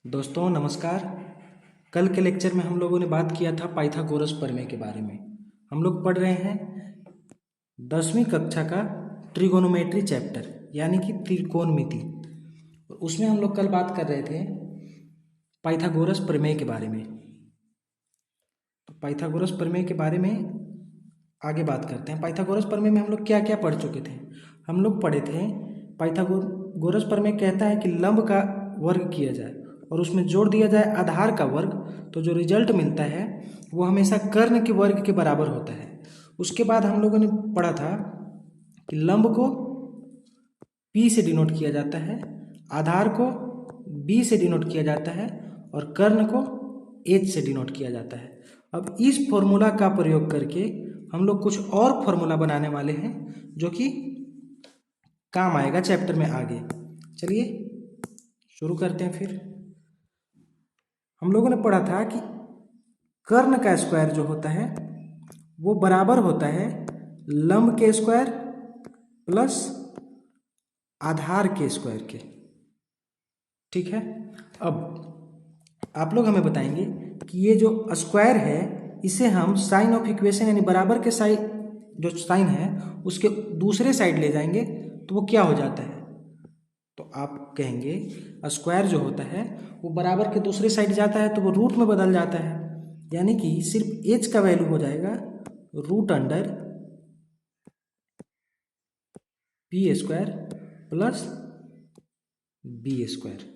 दोस्तों नमस्कार। कल के लेक्चर में हम लोगों ने बात किया था पाइथागोरस प्रमेय के बारे में। हम लोग पढ़ रहे हैं 10वीं कक्षा का ट्रिगोनोमेट्री चैप्टर यानी कि त्रिकोणमिति। उसमें हम लोग कल बात कर रहे थे पाइथागोरस प्रमेय के बारे में। तो पाइथागोरस प्रमेय के बारे में आगे बात करते हैं। पाइथागोरस प्रमेय में हम लोग क्या क्या पढ़ चुके थे। हम लोग पढ़े थे पाइथागोरस प्रमेय कहता है कि लंब का वर्ग किया जाए और उसमें जोड़ दिया जाए आधार का वर्ग, तो जो रिजल्ट मिलता है वो हमेशा कर्ण के वर्ग के बराबर होता है। उसके बाद हम लोगों ने पढ़ा था कि लंब को P से डिनोट किया जाता है, आधार को B से डिनोट किया जाता है और कर्ण को H से डिनोट किया जाता है। अब इस फॉर्मूला का प्रयोग करके हम लोग कुछ और फॉर्मूला बनाने वाले हैं जो कि काम आएगा चैप्टर में आगे। चलिए शुरू करते हैं। फिर हम लोगों ने पढ़ा था कि कर्ण का स्क्वायर जो होता है वो बराबर होता है लंब के स्क्वायर प्लस आधार के स्क्वायर के। ठीक है। अब आप लोग हमें बताएंगे कि ये जो स्क्वायर है इसे हम साइन ऑफ इक्वेशन यानी बराबर के साइड जो साइन है उसके दूसरे साइड ले जाएंगे तो वो क्या हो जाता है। तो आप कहेंगे स्क्वायर जो होता है वो बराबर के दूसरे साइड जाता है तो वो रूट में बदल जाता है, यानी कि सिर्फ एच का वैल्यू हो जाएगा root under P square plus B square.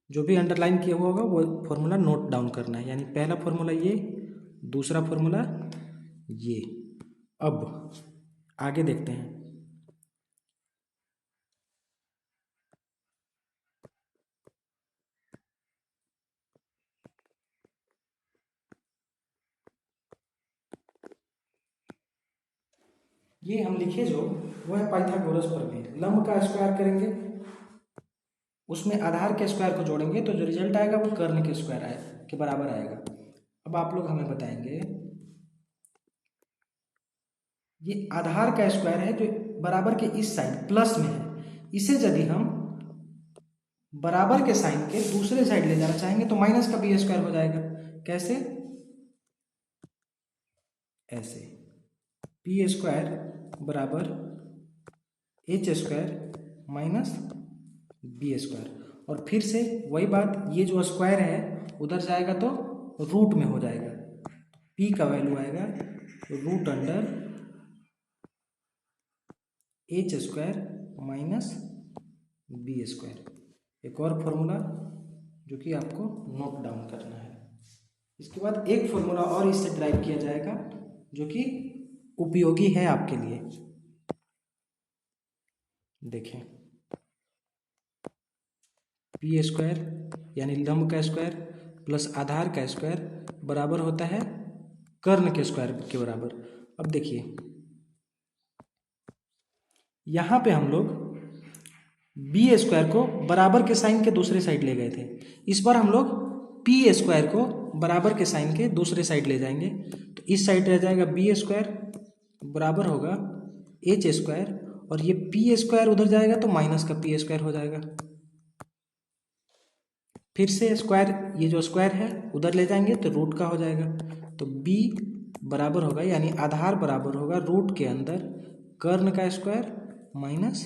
जो भी अंडरलाइन किया हुआ होगा वो फॉर्मूला नोट डाउन करना है, यानी पहला फॉर्मूला ये, दूसरा फॉर्मूला ये। अब आगे देखते हैं। ये हम लिखे जो वो है पाइथागोरस प्रमेय। लंब का स्क्वायर करेंगे, उसमें आधार के स्क्वायर को जोड़ेंगे तो जो रिजल्ट आएगा वो कर्ण के स्क्वायर के बराबर आएगा। अब आप लोग हमें बताएंगे ये आधार का स्क्वायर है जो बराबर के इस साइड प्लस में है, इसे यदि हम बराबर के साइन के दूसरे साइड ले जाना चाहेंगे तो माइनस का बी स्क्वायर हो जाएगा। कैसे? ऐसे पी स्क्वायर बराबर H square minus B square. और फिर से वही बात, ये जो स्क्वायर है उधर जाएगा तो रूट में हो जाएगा। पी का वैल्यू आएगा root under H square minus B square. एक और फॉर्मूला जो कि आपको नोट डाउन करना है। इसके बाद एक फॉर्मूला और इससे ड्राइव किया जाएगा जो कि उपयोगी है आपके लिए। देखें, पी स्क्वायर यानी लंब का स्क्वायर प्लस आधार का स्क्वायर बराबर होता है कर्ण के स्क्वायर के बराबर। अब देखिए यहाँ पे हम लोग बी स्क्वायर को बराबर के साइन के दूसरे साइड ले गए थे, इस बार हम लोग पी स्क्वायर को बराबर के साइन के दूसरे साइड ले जाएंगे तो इस साइड रह जाएगा बी स्क्वायर बराबर होगा एच स्क्वायर और ये पी स्क्वायर उधर जाएगा तो माइनस का पी स्क्वायर हो जाएगा। फिर से स्क्वायर, ये जो स्क्वायर है उधर ले जाएंगे तो रूट का हो जाएगा। तो b बराबर होगा यानी आधार बराबर होगा रूट के अंदर कर्ण का स्क्वायर माइनस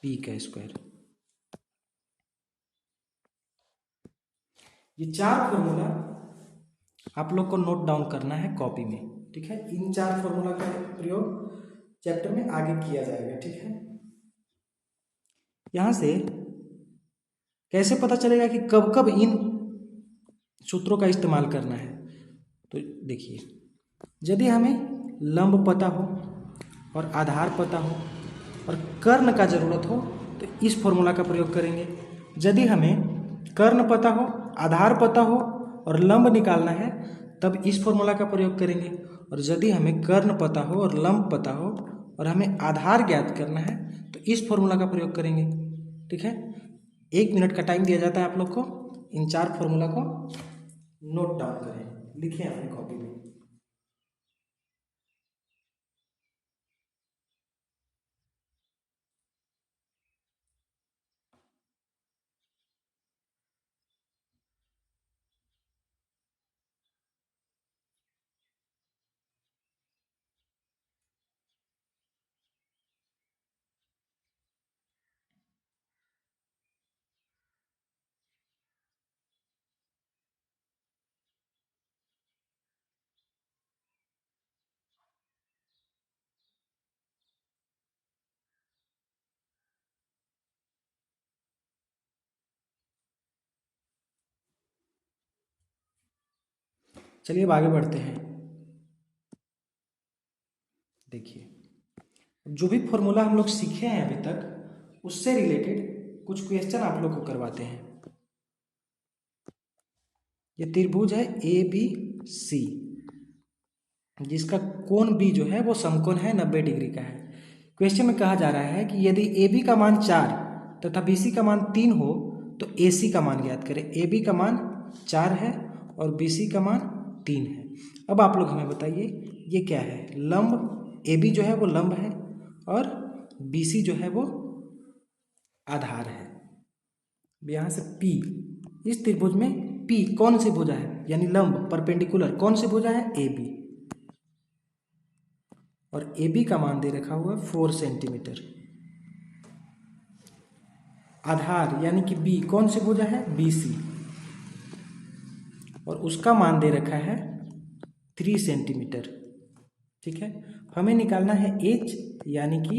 p का स्क्वायर। ये चार फॉर्मूला आप लोग को नोट डाउन करना है कॉपी में। ठीक है, इन चार फॉर्मूला का प्रयोग चैप्टर में आगे किया जाएगा। ठीक है, यहां से कैसे पता चलेगा कि कब कब इन सूत्रों का इस्तेमाल करना है। तो देखिए, यदि हमें लंब पता हो और आधार पता हो और कर्ण का जरूरत हो तो इस फॉर्मूला का प्रयोग करेंगे। यदि हमें कर्ण पता हो, आधार पता हो और लंब निकालना है तब इस फॉर्मूला का प्रयोग करेंगे। और यदि हमें कर्ण पता हो और लंब पता हो और हमें आधार ज्ञात करना है तो इस फॉर्मूला का प्रयोग करेंगे। ठीक है, 1 मिनट का टाइम दिया जाता है आप लोग को। इन चार फॉर्मूला को नोट डाउन करें, लिखें अपनी कॉपी में। चलिए अब आगे बढ़ते हैं। देखिए, जो भी फॉर्मूला हम लोग सीखे हैं अभी तक, उससे रिलेटेड कुछ क्वेश्चन आप लोग को करवाते हैं। ये त्रिभुज है ए बी सी, जिसका कोण बी जो है वो समकोण है 90 डिग्री का है। क्वेश्चन में कहा जा रहा है कि यदि ए बी का मान 4 तथा बी सी का मान 3 हो तो ए सी का मान ज्ञात करें। ए बी का मान 4 है और बी सी का मान 3 है। अब आप लोग हमें बताइए ये क्या है। लंब ए बी जो है वो लंब है और बी सी जो है वो आधार है। यहाँ से P, इस त्रिभुज में P कौन सी भुजा है, यानी लंब परपेंडिकुलर कौन सी भुजा है, ए बी। और ए बी का मान दे रखा हुआ है 4 सेंटीमीटर। आधार यानी कि बी कौन सी भुजा है, बी सी, और उसका मान दे रखा है 3 सेंटीमीटर। ठीक है, हमें निकालना है एच यानी कि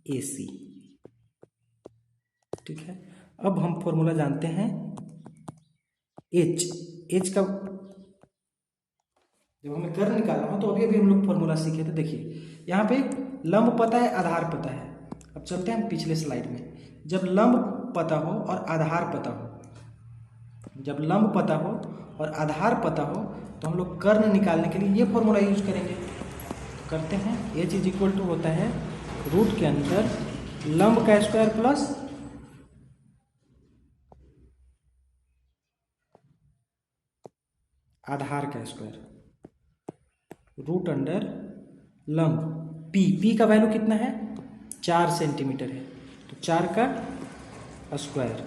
ए सी। ठीक है, अब हम फॉर्मूला जानते हैं एच। एच का जब हमें कर्व निकालना हो तो अभी अभी हम लोग फॉर्मूला सीखे थे। देखिए यहाँ पे लंब पता है, आधार पता है। अब चलते हैं हम पिछले स्लाइड में। जब लंब पता हो और आधार पता हो, जब लंब पता हो और आधार पता हो तो हम लोग कर्ण निकालने के लिए ये फॉर्मूला यूज करेंगे। तो करते हैं, एच इज इक्वल टू होता है रूट के अंदर लंब का स्क्वायर प्लस आधार का स्क्वायर, रूट अंडर लंब पी। पी का वैल्यू कितना है, 4 सेंटीमीटर है, तो 4 का स्क्वायर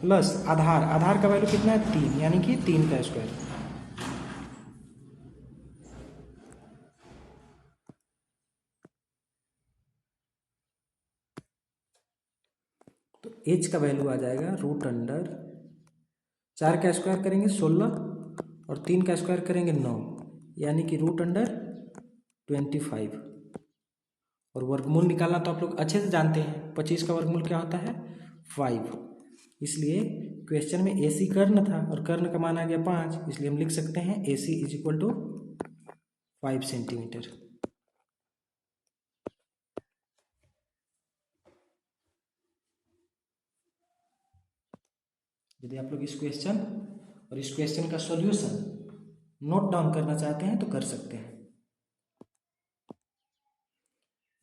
प्लस आधार, आधार का वैल्यू कितना है 3, यानी कि 3 का स्क्वायर। तो एच का वैल्यू आ जाएगा रूट अंडर 4 का स्क्वायर करेंगे 16 और 3 का स्क्वायर करेंगे 9, यानी कि रूट अंडर 25। और वर्गमूल निकालना तो आप लोग अच्छे से जानते हैं, 25 का वर्गमूल क्या होता है 5। इसलिए क्वेश्चन में ए सी कर्ण था और कर्ण का मान आ गया 5, इसलिए हम लिख सकते हैं ए सी इज इक्वल टू 5 सेंटीमीटर। यदि आप लोग इस क्वेश्चन और इस क्वेश्चन का सॉल्यूशन नोट डाउन करना चाहते हैं तो कर सकते हैं।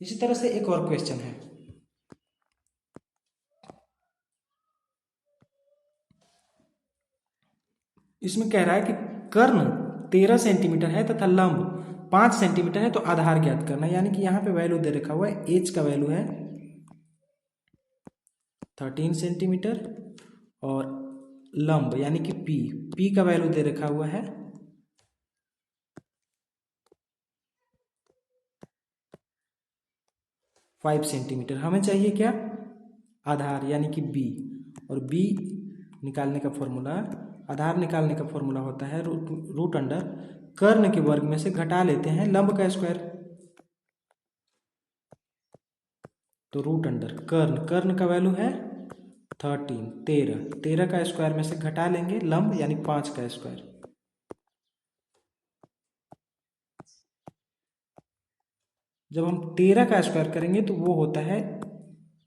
इसी तरह से एक और क्वेश्चन है। इसमें कह रहा है कि कर्ण 13 सेंटीमीटर है तथा लंब 5 सेंटीमीटर है, तो आधार ज्ञात करना। यानी कि यहाँ पे वैल्यू दे रखा हुआ है, एच का वैल्यू है 13 सेंटीमीटर और लंब यानी कि पी, पी का वैल्यू दे रखा हुआ है 5 सेंटीमीटर। हमें चाहिए क्या, आधार यानी कि बी। और बी निकालने का फॉर्मूला, आधार निकालने का फॉर्मूला होता है रूट अंडर कर्ण के वर्ग में से घटा लेते हैं लंब का स्क्वायर। तो रूट अंडर कर्ण, कर्ण का वैल्यू है 13, 13, 13 का स्क्वायर में से घटा लेंगे लंब यानी 5 का स्क्वायर। जब हम 13 का स्क्वायर करेंगे तो वो होता है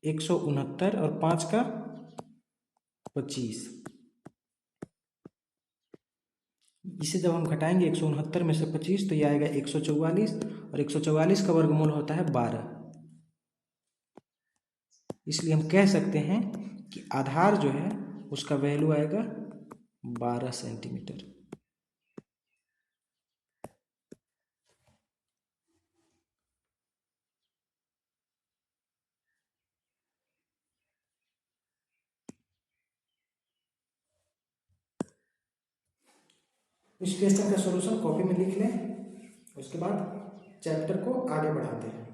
169 और 5 का 25। इसे जब हम घटाएंगे 169 में से 25 तो ये आएगा 144 और 144 का वर्गमूल होता है 12। इसलिए हम कह सकते हैं कि आधार जो है उसका वैल्यू आएगा 12 सेंटीमीटर। इस क्वेश्चन का सॉल्यूशन कॉपी में लिख लें, उसके बाद चैप्टर को आगे बढ़ाते हैं।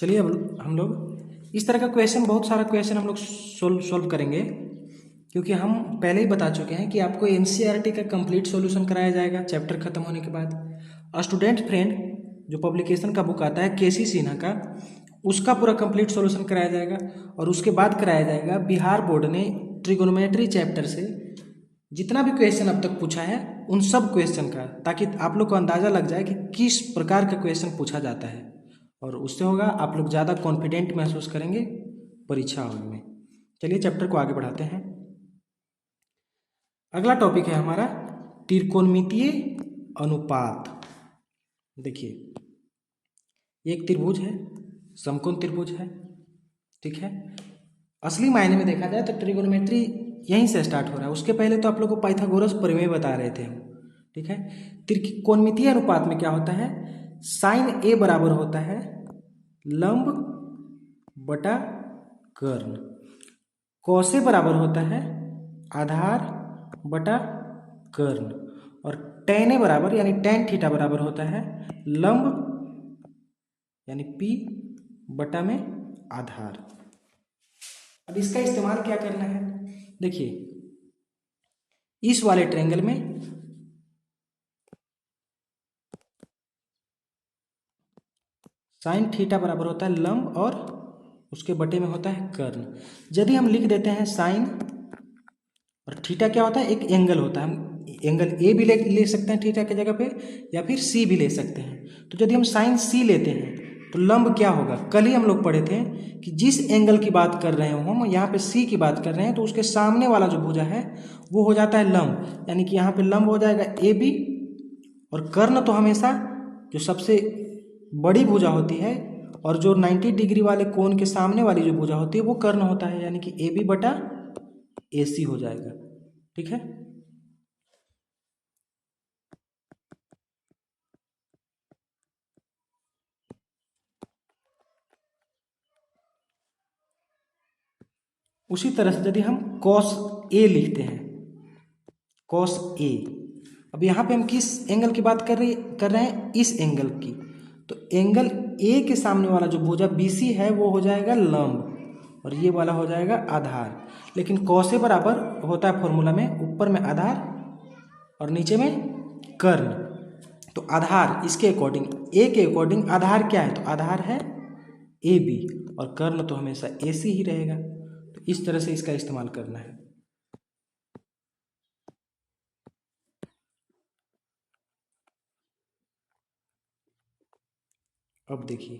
चलिए अब हम लोग इस तरह का क्वेश्चन, बहुत सारा क्वेश्चन हम लोग सोल्व करेंगे, क्योंकि हम पहले ही बता चुके हैं कि आपको एनसीईआरटी का कंप्लीट सॉल्यूशन कराया जाएगा चैप्टर खत्म होने के बाद। स्टूडेंट फ्रेंड जो पब्लिकेशन का बुक आता है केसी सिन्हा का, उसका पूरा कंप्लीट सॉल्यूशन कराया जाएगा। और उसके बाद कराया जाएगा बिहार बोर्ड ने ट्रिगोनोमेट्री चैप्टर से जितना भी क्वेश्चन अब तक पूछा है उन सब क्वेश्चन का, ताकि आप लोग को अंदाज़ा लग जाए कि किस प्रकार का क्वेश्चन पूछा जाता है, और उससे होगा आप लोग ज़्यादा कॉन्फिडेंट महसूस करेंगे परीक्षा हॉल में। चलिए चैप्टर को आगे बढ़ाते हैं। अगला टॉपिक है हमारा त्रिकोणमितीय अनुपात। देखिए, एक त्रिभुज है, समकोण त्रिभुज है, ठीक है। असली मायने में देखा जाए तो ट्रिगोनोमेट्री यहीं से स्टार्ट हो रहा है। उसके पहले तो आप लोग को पाइथागोरस प्रमेय बता रहे थे हम, ठीक है। त्रिकोणमितीय अनुपात में क्या होता है, साइन ए बराबर होता है लंब बटा कर्ण, कौसे बराबर होता है आधार बटा कर्ण, और टेन ए बराबर यानी टेन थीटा बराबर होता है लंब यानी पी बटा में आधार। अब इसका इस्तेमाल क्या करना है, देखिए इस वाले ट्रायंगल में साइन थीटा बराबर होता है लंब और उसके बटे में होता है कर्ण। यदि हम लिख देते हैं साइन, और थीटा क्या होता है, एक एंगल होता है, हम एंगल ए भी ले सकते हैं थीटा की जगह पे, या फिर सी भी ले सकते हैं। तो यदि हम साइन सी लेते हैं तो लंब क्या होगा, कल ही हम लोग पढ़े थे कि जिस एंगल की बात कर रहे हो हम यहाँ पे सी की बात कर रहे हैं, तो उसके सामने वाला जो भुजा है वो हो जाता है लंब, यानी कि यहाँ पे लंब हो जाएगा ए बी, और कर्ण तो हमेशा जो सबसे बड़ी भुजा होती है और जो 90 डिग्री वाले कोण के सामने वाली जो भुजा होती है वो कर्ण होता है, यानी कि ए बी बटा ए सी हो जाएगा, ठीक है। उसी तरह से यदि हम कॉस ए लिखते हैं, कॉस ए, अब यहाँ पे हम किस एंगल की बात कर रहे हैं, इस एंगल की, तो एंगल ए के सामने वाला जो भुजा बी सी है वो हो जाएगा लंब, और ये वाला हो जाएगा आधार। लेकिन कॉस ए बराबर होता है फॉर्मूला में ऊपर में आधार और नीचे में कर्ण, तो आधार इसके अकॉर्डिंग, ए के अकॉर्डिंग आधार क्या है, तो आधार है ए बी, और कर्ण तो हमेशा ए सी ही रहेगा। तो इस तरह से इसका इस्तेमाल करना है। अब देखिए,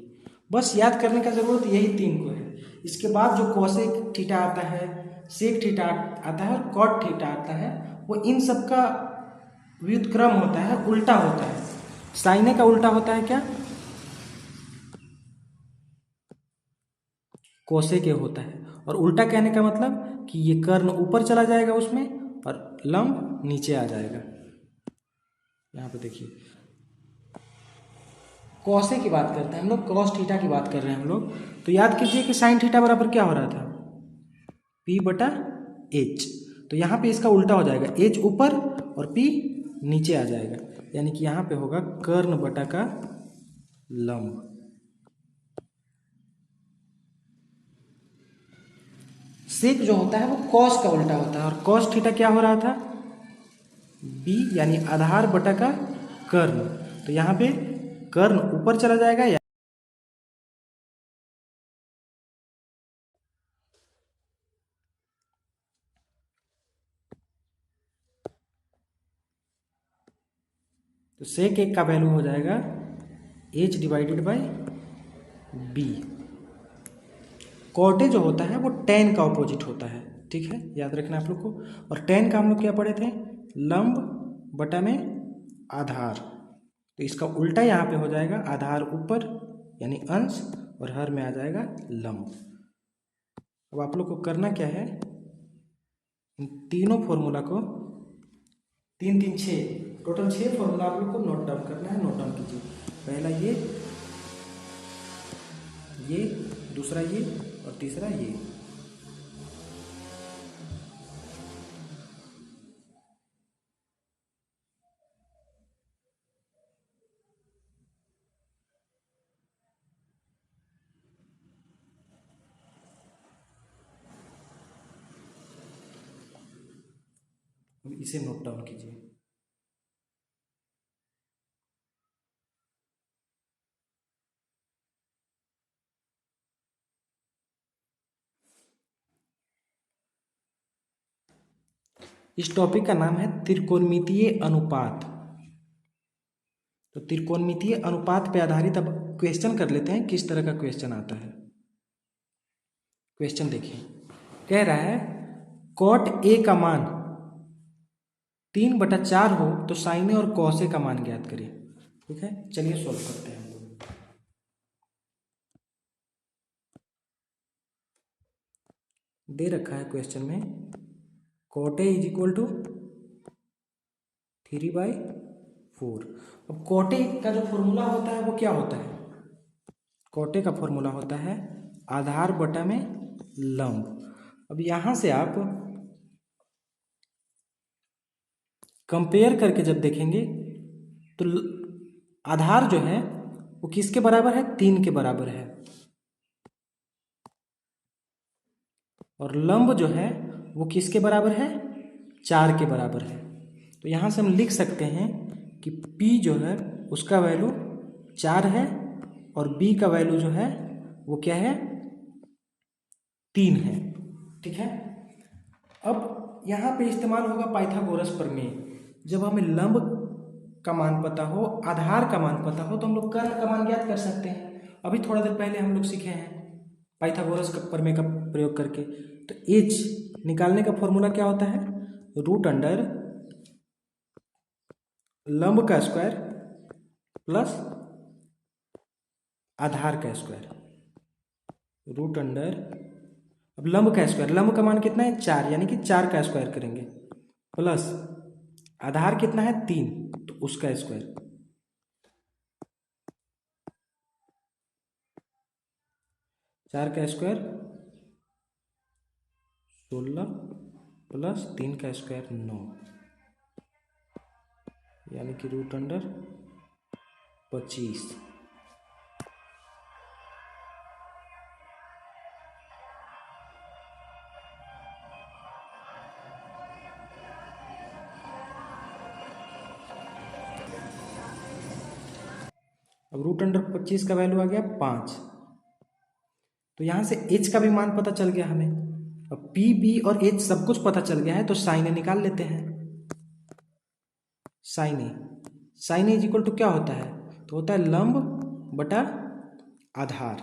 बस याद करने का जरूरत यही तीन को है। इसके बाद जो कोसेक थीटा आता है, सेक थीटा आता है और कॉट थीटा आता है, वो इन सब का व्युत्क्रम होता है, उल्टा होता है। साइने का उल्टा होता है क्या, कोसे के होता है। और उल्टा कहने का मतलब कि ये कर्ण ऊपर चला जाएगा उसमें और लंब नीचे आ जाएगा। यहाँ पे देखिए कौसे की बात करते हैं हम लोग, कॉस थीटा की बात कर रहे हैं हम लोग, तो याद कीजिए कि साइन थीटा बराबर क्या हो रहा था, पी बटा एच। तो यहाँ पे इसका उल्टा हो जाएगा, एच ऊपर और पी नीचे आ जाएगा, यानी कि यहाँ पे होगा कर्ण बटा का लंब। सेक जो होता है वो कॉस का उल्टा होता है, और कॉस थीटा क्या हो रहा था, बी यानी आधार बटा का कर्ण। तो यहाँ पे कर्ण ऊपर चला जाएगा, या तो सेक एक का वैल्यू हो जाएगा एच डिवाइडेड बाई बी। कॉटे जो होता है वो टेन का ऑपोजिट होता है, ठीक है, याद रखना आप लोग को। और टेन का हम लोग क्या पढ़े थे, लंब बटा में आधार, तो इसका उल्टा यहाँ पे हो जाएगा, आधार ऊपर यानी अंश और हर में आ जाएगा लंब। अब आप लोग को करना क्या है, इन तीनों फॉर्मूला को, तीन तीन छः, टोटल छः फॉर्मूला आप लोग को नोट डाउन करना है। नोट डाउन कीजिए, पहला ये, दूसरा ये और तीसरा ये। इसे नोट डाउन कीजिए। इस टॉपिक का नाम है त्रिकोणमितीय अनुपात। तो त्रिकोणमितीय अनुपात पे आधारित अब क्वेश्चन कर लेते हैं, किस तरह का क्वेश्चन आता है। क्वेश्चन देखिए, कह रहा है कॉट ए का मान 3/4 हो तो साइन ए और कॉस ए का मान ज्ञात करिए। ठीक है, चलिए सॉल्व करते हैं हम लोग। दे रखा है क्वेश्चन में cot A is equal to 3/4। अब कॉट ए का जो फॉर्मूला होता है वो क्या होता है? कॉट ए का फॉर्मूला होता है आधार बटा में लंब। अब यहां से आप कंपेयर करके जब देखेंगे तो आधार जो है वो किसके बराबर है? 3 के बराबर है, और लंब जो है वो किसके बराबर है? 4 के बराबर है। तो यहाँ से हम लिख सकते हैं कि P जो है उसका वैल्यू 4 है और B का वैल्यू जो है वो क्या है? 3 है। ठीक है, अब यहाँ पे इस्तेमाल होगा पाइथागोरस प्रमेय। जब हमें लंब का मान पता हो, आधार का मान पता हो, तो हम लोग कर्ण का मान ज्ञात कर सकते हैं। अभी थोड़ा देर पहले हम लोग सीखे हैं पाइथागोरस का प्रमेय का प्रयोग करके। तो एच निकालने का फॉर्मूला क्या होता है? रूट अंडर लंब का स्क्वायर प्लस आधार का स्क्वायर, रूट अंडर, अब लंब का स्क्वायर, लंब का मान कितना है? 4, यानी कि 4 का स्क्वायर करेंगे, प्लस आधार कितना है? 3, तो उसका स्क्वायर, 4 का स्क्वायर 16 प्लस 3 का स्क्वायर 9, यानी कि रूट अंडर 25। अब रूट अंडर 25 का वैल्यू आ गया 5। तो यहाँ से h का भी मान पता चल गया हमें। अब p, b और h सब कुछ पता चल गया है, तो साइन ए निकाल लेते हैं। Sine A is equal to क्या होता है? तो होता है लंब बटा आधार,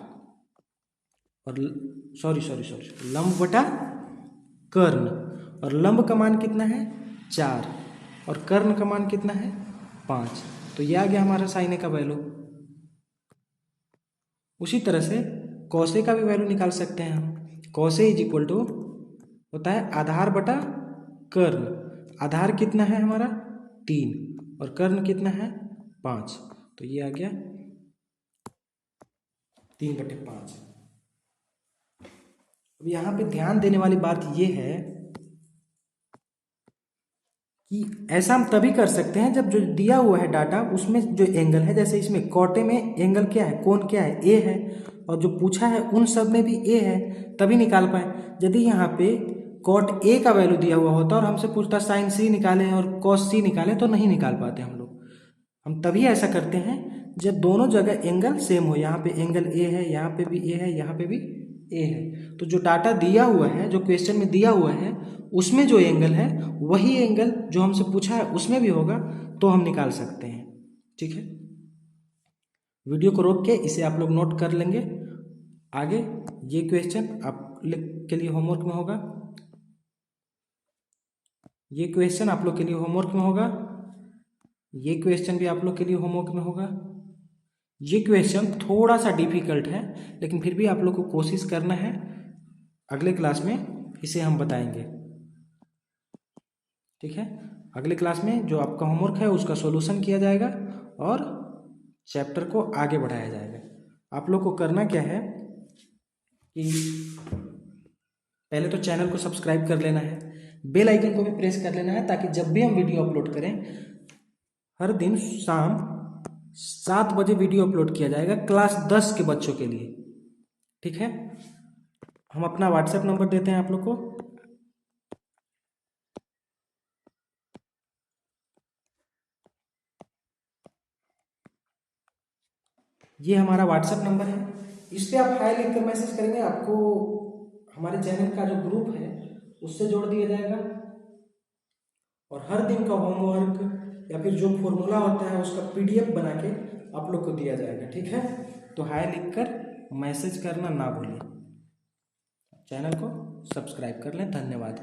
और सॉरी लंब बटा कर्ण। और लंब का मान कितना है? 4, और कर्ण का मान कितना है? 5। तो ये आ गया हमारा साइन ए का वैल्यू। उसी तरह से कॉस ए का भी वैल्यू निकाल सकते हैं हम। Cos A is equal to होता है आधार बटा कर्ण। आधार कितना है हमारा? 3, और कर्ण कितना है? 5। तो ये आ गया 3/5। अब यहाँ पे ध्यान देने वाली बात ये है कि ऐसा हम तभी कर सकते हैं जब जो दिया हुआ है डाटा उसमें जो एंगल है, जैसे इसमें कॉटे में एंगल क्या है? कोण क्या है? ए है, और जो पूछा है उन सब में भी ए है, तभी निकाल पाए। यदि यहाँ पे कॉट ए का वैल्यू दिया हुआ होता और हमसे पूछता साइन सी निकालें और कॉस सी निकालें, तो नहीं निकाल पाते हम लोग। हम तभी ऐसा करते हैं जब दोनों जगह एंगल सेम हो। यहाँ पे एंगल ए है, यहाँ पे भी ए है, यहाँ पे भी ए है। तो जो डाटा दिया हुआ है, जो क्वेश्चन में दिया हुआ है, उसमें जो एंगल है वही एंगल जो हमसे पूछा है उसमें भी होगा, तो हम निकाल सकते हैं। ठीक है, वीडियो को रोक के इसे आप लोग नोट कर लेंगे। आगे ये क्वेश्चन आप के लिए होमवर्क में होगा, ये क्वेश्चन आप लोग के लिए होमवर्क में होगा, ये क्वेश्चन भी आप लोग के लिए होमवर्क में होगा। ये क्वेश्चन थोड़ा सा डिफिकल्ट है, लेकिन फिर भी आप लोग को कोशिश करना है। अगले क्लास में इसे हम बताएंगे। ठीक है, अगले क्लास में जो आपका होमवर्क है उसका सॉल्यूशन किया जाएगा और चैप्टर को आगे बढ़ाया जाएगा। आप लोग को करना क्या है कि पहले तो चैनल को सब्सक्राइब कर लेना है, बेल आइकन को भी प्रेस कर लेना है, ताकि जब भी हम वीडियो अपलोड करें, हर दिन शाम 7 बजे वीडियो अपलोड किया जाएगा क्लास 10 के बच्चों के लिए। ठीक है, हम अपना व्हाट्सएप नंबर देते हैं आप लोग को। ये हमारा व्हाट्सएप नंबर है, इस पर आप हाय लिख कर मैसेज करेंगे, आपको हमारे चैनल का जो ग्रुप है उससे जोड़ दिया जाएगा और हर दिन का होमवर्क या फिर जो फॉर्मूला होता है उसका PDF बना के आप लोग को दिया जाएगा। ठीक है, तो हाय लिखकर मैसेज करना ना भूलिए। चैनल को सब्सक्राइब कर लें। धन्यवाद।